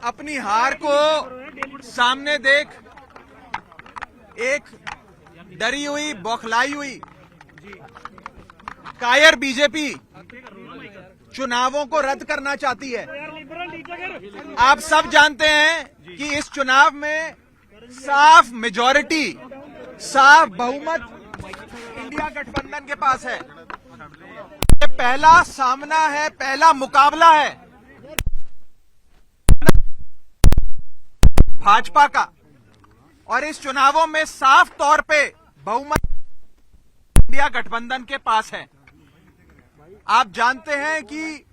अपनी हार को सामने देख एक डरी हुई, बौखलाई हुई, कायर बीजेपी चुनावों को रद्द करना चाहती है। आप सब जानते हैं कि इस चुनाव में साफ मेजॉरिटी, साफ बहुमत इंडिया गठबंधन के पास है। ये पहला सामना है, पहला मुकाबला है भाजपा का, और इस चुनावों में साफ तौर पे बहुमत इंडिया गठबंधन के पास है। आप जानते हैं कि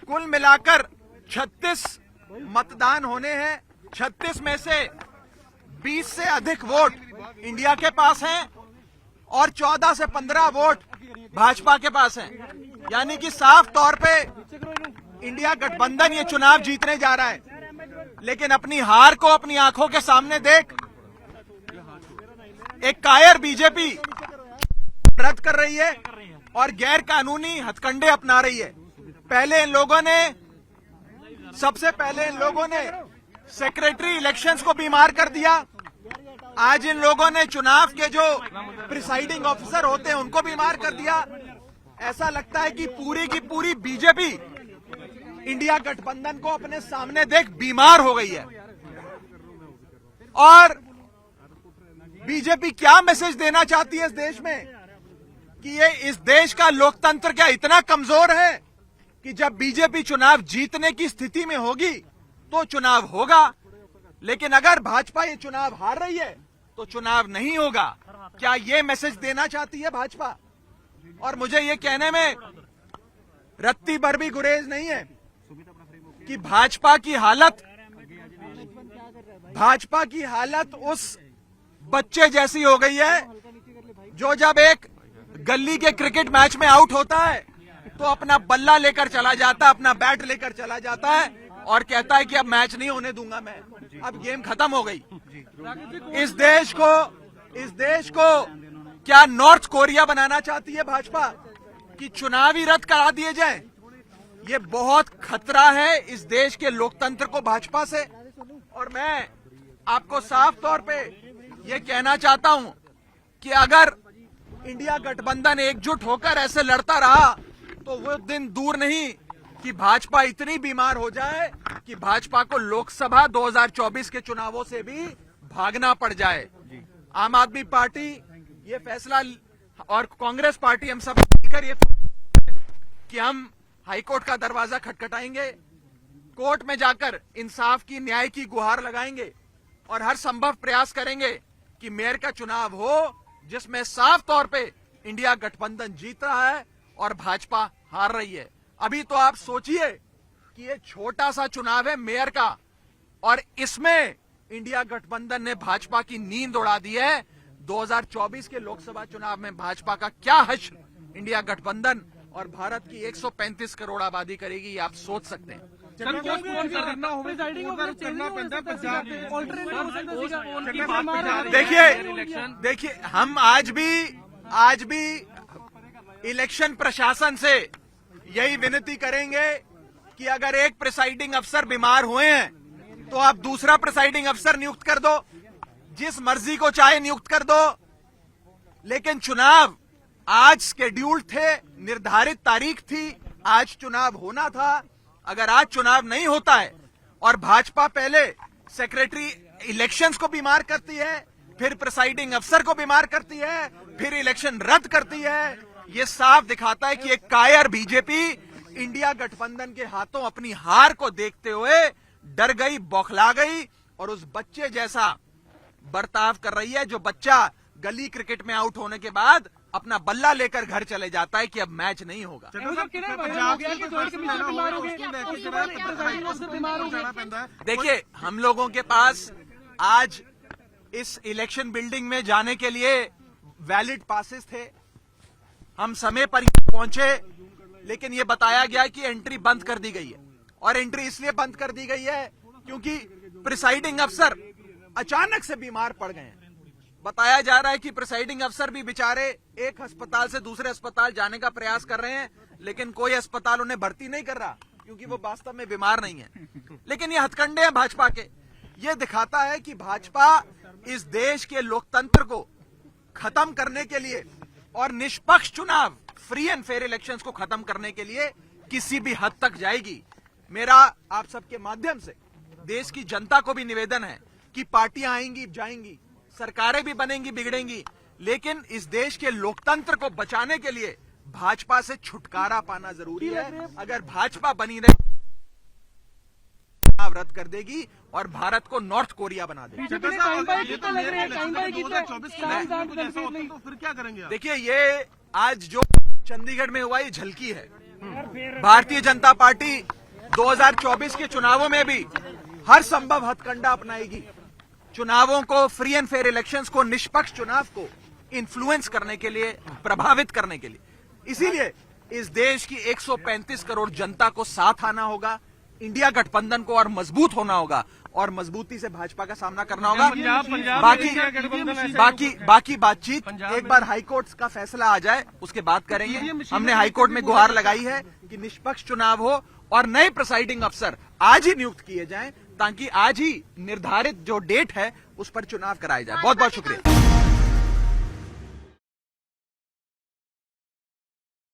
कुल मिलाकर 36 मतदान होने हैं। 36 में से 20 से अधिक वोट इंडिया के पास हैं और 14 से 15 वोट भाजपा के पास हैं। यानी कि साफ तौर पे इंडिया गठबंधन ये चुनाव जीतने जा रहा है। लेकिन अपनी हार को अपनी आंखों के सामने देख एक कायर बीजेपी रद्द कर रही है और गैर कानूनी हथकंडे अपना रही है। सबसे पहले इन लोगों ने सेक्रेटरी इलेक्शंस को बीमार कर दिया। आज इन लोगों ने चुनाव के जो प्रिसाइडिंग ऑफिसर होते हैं उनको बीमार कर दिया। ऐसा लगता है कि पूरी की पूरी बीजेपी इंडिया गठबंधन को अपने सामने देख बीमार हो गई है। और बीजेपी क्या मैसेज देना चाहती है इस देश में कि ये इस देश का लोकतंत्र क्या इतना कमजोर है कि जब बीजेपी चुनाव जीतने की स्थिति में होगी तो चुनाव होगा, लेकिन अगर भाजपा ये चुनाव हार रही है तो चुनाव नहीं होगा। क्या ये मैसेज देना चाहती है भाजपा? और मुझे ये कहने में रत्ती भर भी गुरेज नहीं है कि भाजपा की हालत उस बच्चे जैसी हो गई है जो जब एक गली के क्रिकेट मैच में आउट होता है तो अपना बल्ला लेकर चला जाता है, अपना बैट लेकर चला जाता है और कहता है कि अब मैच नहीं होने दूंगा मैं, अब गेम खत्म हो गई। इस देश को क्या नॉर्थ कोरिया बनाना चाहती है भाजपा कि चुनाव ही रद्द करा दिए जाए? ये बहुत खतरा है इस देश के लोकतंत्र को भाजपा से। और मैं आपको साफ तौर पे ये कहना चाहता हूं कि अगर इंडिया गठबंधन एकजुट होकर ऐसे लड़ता रहा तो वो दिन दूर नहीं कि भाजपा इतनी बीमार हो जाए कि भाजपा को लोकसभा 2024 के चुनावों से भी भागना पड़ जाए। आम आदमी पार्टी ये फैसला और कांग्रेस पार्टी हम सब मिलकर ये कि हम हाईकोर्ट का दरवाजा खटखटाएंगे, कोर्ट में जाकर इंसाफ की, न्याय की गुहार लगाएंगे और हर संभव प्रयास करेंगे कि मेयर का चुनाव हो जिसमें साफ तौर पे इंडिया गठबंधन जीत रहा है और भाजपा हार रही है। अभी तो आप सोचिए कि ये छोटा सा चुनाव है मेयर का और इसमें इंडिया गठबंधन ने भाजपा की नींद उड़ा दी है। 2024 के लोकसभा चुनाव में भाजपा का क्या हश्र इंडिया गठबंधन और भारत की 135 करोड़ आबादी करेगी, आप सोच सकते हैं। देखिए हम आज भी इलेक्शन प्रशासन से यही विनती करेंगे कि अगर एक प्रिसाइडिंग अफसर बीमार हुए हैं तो आप दूसरा प्रिसाइडिंग अफसर नियुक्त कर दो, जिस मर्जी को चाहे नियुक्त कर दो। लेकिन चुनाव आज शेड्यूल्ड थे, निर्धारित तारीख थी, आज चुनाव होना था। अगर आज चुनाव नहीं होता है और भाजपा पहले सेक्रेटरी इलेक्शंस को बीमार करती है, फिर प्रिसाइडिंग अफसर को बीमार करती है, फिर इलेक्शन रद्द करती है, ये साफ दिखाता है कि एक कायर बीजेपी इंडिया गठबंधन के हाथों अपनी हार को देखते हुए डर गई, बौखला गई और उस बच्चे जैसा बर्ताव कर रही है जो बच्चा गली क्रिकेट में आउट होने के बाद अपना बल्ला लेकर घर चले जाता है कि अब मैच नहीं होगा। देखिए हम लोगों के पास आज इस इलेक्शन बिल्डिंग में जाने के लिए वैलिड पासेस थे, हम समय पर पहुंचे, लेकिन ये बताया गया कि एंट्री बंद कर दी गई है। और एंट्री इसलिए बंद कर दी गई है क्योंकि प्रिसाइडिंग अफसर अचानक से बीमार पड़ गए हैं। बताया जा रहा है कि प्रिसाइडिंग अफसर भी बेचारे एक अस्पताल से दूसरे अस्पताल जाने का प्रयास कर रहे हैं, लेकिन कोई अस्पताल उन्हें भर्ती नहीं कर रहा क्योंकि वो वास्तव में बीमार नहीं है, लेकिन ये हथकंडे हैं भाजपा के। ये दिखाता है कि भाजपा इस देश के लोकतंत्र को खत्म करने के लिए और निष्पक्ष चुनाव, फ्री एंड फेयर इलेक्शंस को खत्म करने के लिए किसी भी हद तक जाएगी। मेरा आप सबके माध्यम से देश की जनता को भी निवेदन है कि पार्टियां आएंगी जाएंगी, सरकारें भी बनेंगी बिगड़ेंगी, लेकिन इस देश के लोकतंत्र को बचाने के लिए भाजपा से छुटकारा पाना जरूरी है। अगर भाजपा बनी रहे चुनाव रद्द कर देगी और भारत को नॉर्थ कोरिया बना देगी। तो फिर क्या करेंगे? देखिए, ये आज जो चंडीगढ़ में हुआ ये झलकी है। भारतीय जनता पार्टी 2024 के चुनावों में भी हर संभव हथकंडा अपनाएगी, चुनावों को, फ्री एंड फेयर इलेक्शंस को, निष्पक्ष चुनाव को इन्फ्लुएंस करने के लिए, प्रभावित करने के लिए। इसीलिए इस देश की 135 करोड़ जनता को साथ आना होगा, इंडिया गठबंधन को और मजबूत होना होगा और मजबूती से भाजपा का सामना करना होगा। बाकी बातचीत एक बार हाईकोर्ट का फैसला आ जाए उसके बाद करेंगे। हमने हाईकोर्ट में गुहार लगाई है कि निष्पक्ष चुनाव हो और नए प्रिसाइडिंग अफसर आज ही नियुक्त किए जाएं, ताकि आज ही निर्धारित जो डेट है उस पर चुनाव कराया जाए। बहुत बहुत शुक्रिया।